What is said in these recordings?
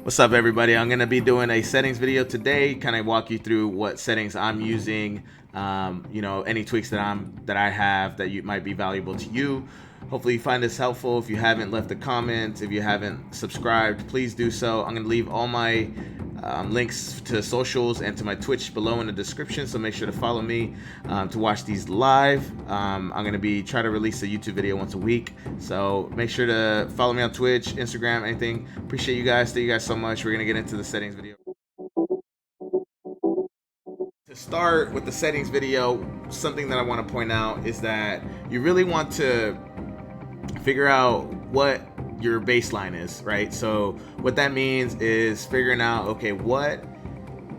What's up, everybody? I'm going to be doing a settings video today, kind of walk you through what settings I'm using, any tweaks that I have that might be valuable to you. Hopefully you find this helpful. If you haven't left a comment, if you haven't subscribed, please do so. I'm going to leave all my links to socials and to my Twitch below in the description, so make sure to follow me to watch these live. I'm going to be trying to release a YouTube video once a week, so make sure to follow me on Twitch, Instagram, anything. Appreciate you guys. Thank you guys so much. We're going to get into the settings video. To start with the settings video, something that I want to point out is that you really want to figure out what your baseline is, right? So what that means is figuring out, okay, what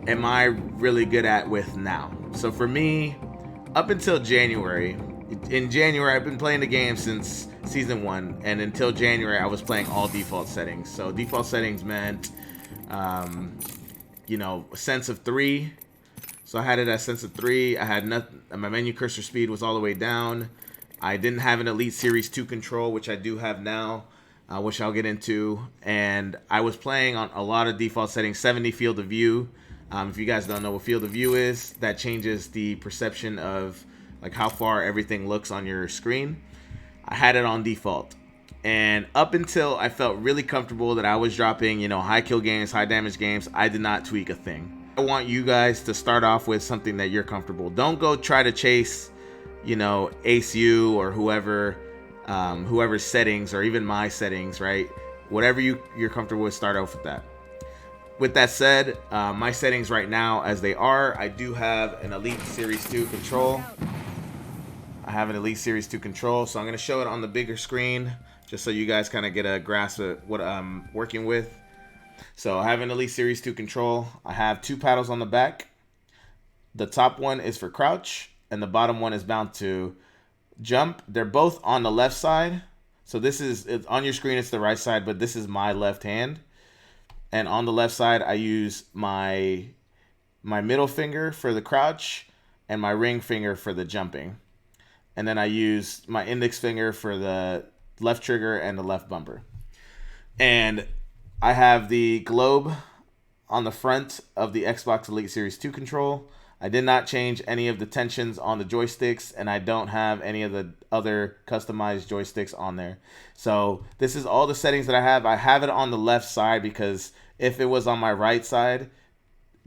am I really good at with now? So for me, up until January, in January, I've been playing the game since season 1, and until January, I was playing all default settings. So default settings meant, a sense of 3. So I had it at sense of 3. I had nothing. My menu cursor speed was all the way down. I didn't have an Elite Series 2 control, which I do have now, which I'll get into. And I was playing on a lot of default settings. 70 field of view. If you guys don't know what field of view is, that changes the perception of like how far everything looks on your screen. I had it on default. And up until I felt really comfortable that I was dropping, high kill games, high damage games, I did not tweak a thing. I want you guys to start off with something that you're comfortable. Don't go try to chase, ACU or whoever's settings, or even my settings, right? Whatever you're comfortable with, start off with that. With that said, my settings right now as they are, I do have an Elite Series 2 control. I have an Elite Series 2 control, so I'm going to show it on the bigger screen just so you guys kind of get a grasp of what I'm working with. So I have an Elite Series 2 control. I have 2 paddles on the back. The top one is for crouch, and the bottom one is bound to jump. They're both on the left side. So it's on your screen, it's the right side, but this is my left hand. And on the left side, I use my middle finger for the crouch and my ring finger for the jumping. And then I use my index finger for the left trigger and the left bumper. And I have the globe on the front of the Xbox Elite Series 2 control. I did not change any of the tensions on the joysticks, and I don't have any of the other customized joysticks on there. So this is all the settings that I have. I have it on the left side because if it was on my right side,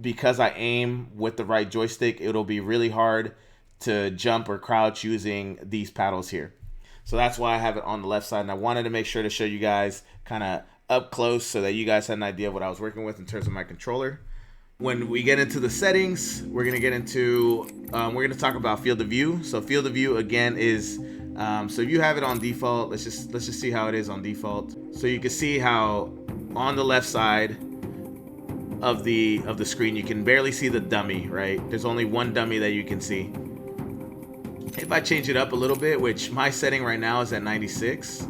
because I aim with the right joystick, it'll be really hard to jump or crouch using these paddles here. So that's why I have it on the left side, and I wanted to make sure to show you guys kind of up close so that you guys had an idea of what I was working with in terms of my controller. When we get into the settings, we're going to get into, we're going to talk about field of view. So field of view again is, so if you have it on default, let's just see how it is on default. So you can see how on the left side of the screen, you can barely see the dummy, right? There's only one dummy that you can see. If I change it up a little bit, which my setting right now is at 96,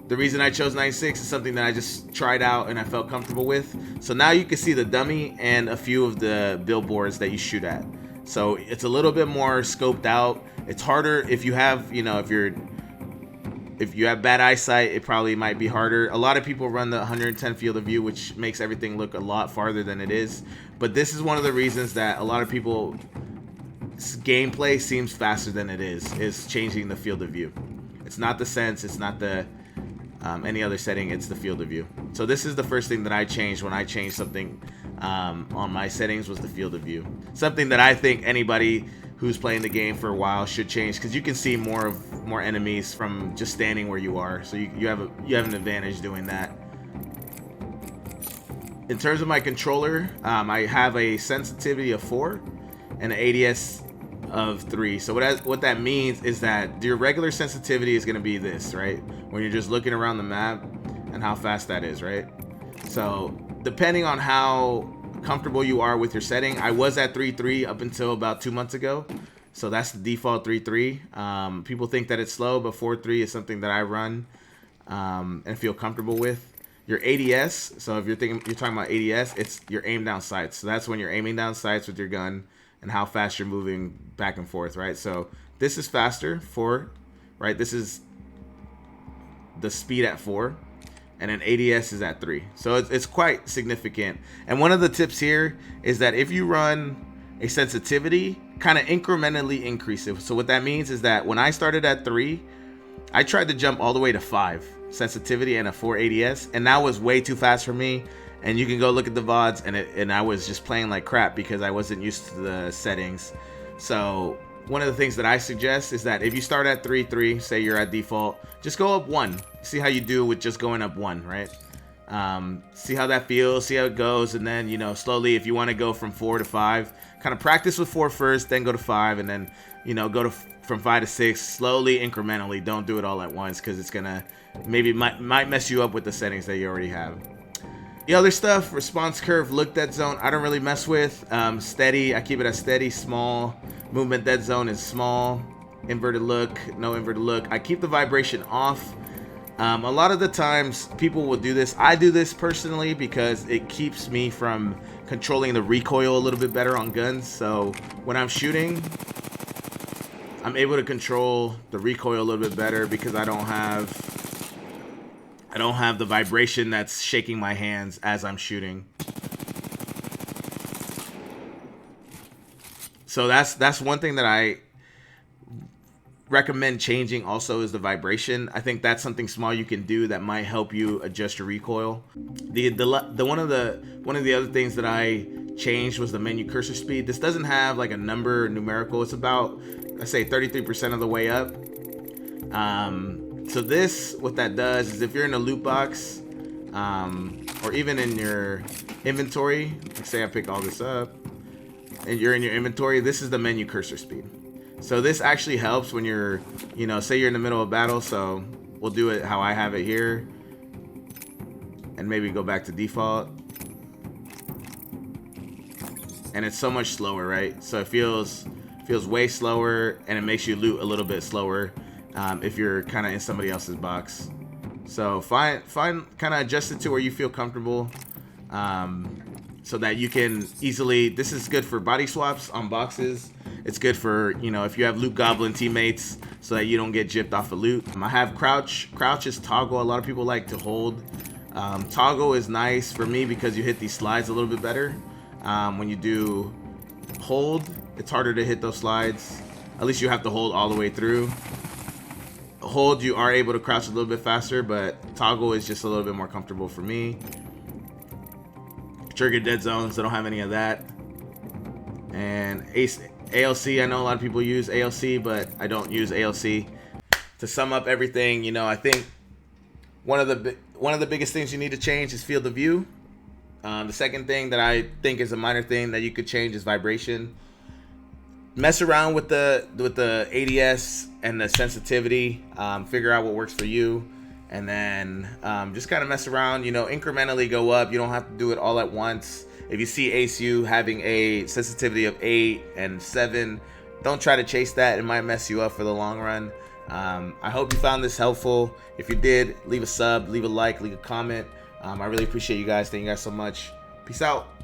the reason I chose 96 is something that I just tried out and I felt comfortable with. So now you can see the dummy and a few of the billboards that you shoot at. So it's a little bit more scoped out. It's harder if you have, if you have bad eyesight, it probably might be harder. A lot of people run the 110 field of view, which makes everything look a lot farther than it is. But this is one of the reasons that a lot of people gameplay seems faster than it is changing the field of view. It's not the sense, it's not the any other setting, it's the field of view. So this is the first thing that I changed when I changed something on my settings, was the field of view. Something that I think anybody who's playing the game for a while should change, because you can see more enemies from just standing where you are. So you have an advantage doing that. In terms of my controller, I have a sensitivity of 4 and an ADS of 3. So what that means is that your regular sensitivity is going to be this, right? When you're just looking around the map and how fast that is, right? So depending on how comfortable you are with your setting, I was at 3.3 up until about 2 months ago. So that's the default 3.3. People think that it's slow, but 4.3 is something that I run and feel comfortable with. Your ADS, so if you're talking about ADS, it's your aim down sights. So that's when you're aiming down sights with your gun and how fast you're moving back and forth, right? So this is faster, 4, right? This is the speed at 4. and then ADS is at 3. So it's quite significant. And one of the tips here is that if you run a sensitivity, kind of incrementally increase it. So what that means is that when I started at 3, I tried to jump all the way to 5 sensitivity and a 4 ADS, and that was way too fast for me. And you can go look at the VODs, and I was just playing like crap because I wasn't used to the settings. So one of the things that I suggest is that if you start at 3.3, say you're at default, just go up 1. See how you do with just going up 1, right? See how that feels, see how it goes, and then, you know, slowly, if you want to go from 4 to 5, kind of practice with 4 first, then go to 5, and then, you know, go to from 5 to 6, slowly, incrementally. Don't do it all at once, because it's gonna might mess you up with the settings that you already have. The other stuff, response curve, look dead zone, I don't really mess with. Steady, I keep it as steady. Small movement dead zone is small. Inverted look, no inverted look. I keep the vibration off. A lot of the times people will do this. I do this personally because it keeps me from controlling the recoil a little bit better on guns. So when I'm shooting, I'm able to control the recoil a little bit better because I don't have the vibration that's shaking my hands as I'm shooting. So that's one thing that I recommend changing also, is the vibration. I think that's something small you can do that might help you adjust your recoil. One of the other things that I changed was the menu cursor speed. This doesn't have like a number numerical. It's about, I say, 33% of the way up. So this, what that does is if you're in a loot box, or even in your inventory, like say I pick all this up, and you're in your inventory, this is the menu cursor speed. So this actually helps when you're, you know, say you're in the middle of battle. So we'll do it how I have it here, and maybe go back to default. And it's so much slower, right? So it feels way slower, and it makes you loot a little bit slower if you're kind of in somebody else's box. So find kind of adjust it to where you feel comfortable, so that you can easily. This is good for body swaps on boxes. It's good for, you know, if you have loot goblin teammates, so that you don't get gypped off of loot. I have crouch. Crouch is toggle. A lot of people like to hold. Toggle is nice for me because you hit these slides a little bit better. When you do hold, it's harder to hit those slides. At least you have to hold all the way through. Hold, you are able to crouch a little bit faster, but toggle is just a little bit more comfortable for me. Trigger dead zones, I don't have any of that. And ALC, I know a lot of people use ALC, but I don't use ALC. To sum up everything, you know, I think one of the biggest things you need to change is field of view. The second thing that I think is a minor thing that you could change is vibration. Mess around with the ADS and the sensitivity. Figure out what works for you, and then just kind of mess around. You know, incrementally go up. You don't have to do it all at once. If you see ACU having a sensitivity of 8 and 7, don't try to chase that. It might mess you up for the long run. I hope you found this helpful. If you did, leave a sub, leave a like, leave a comment. I really appreciate you guys. Thank you guys so much. Peace out.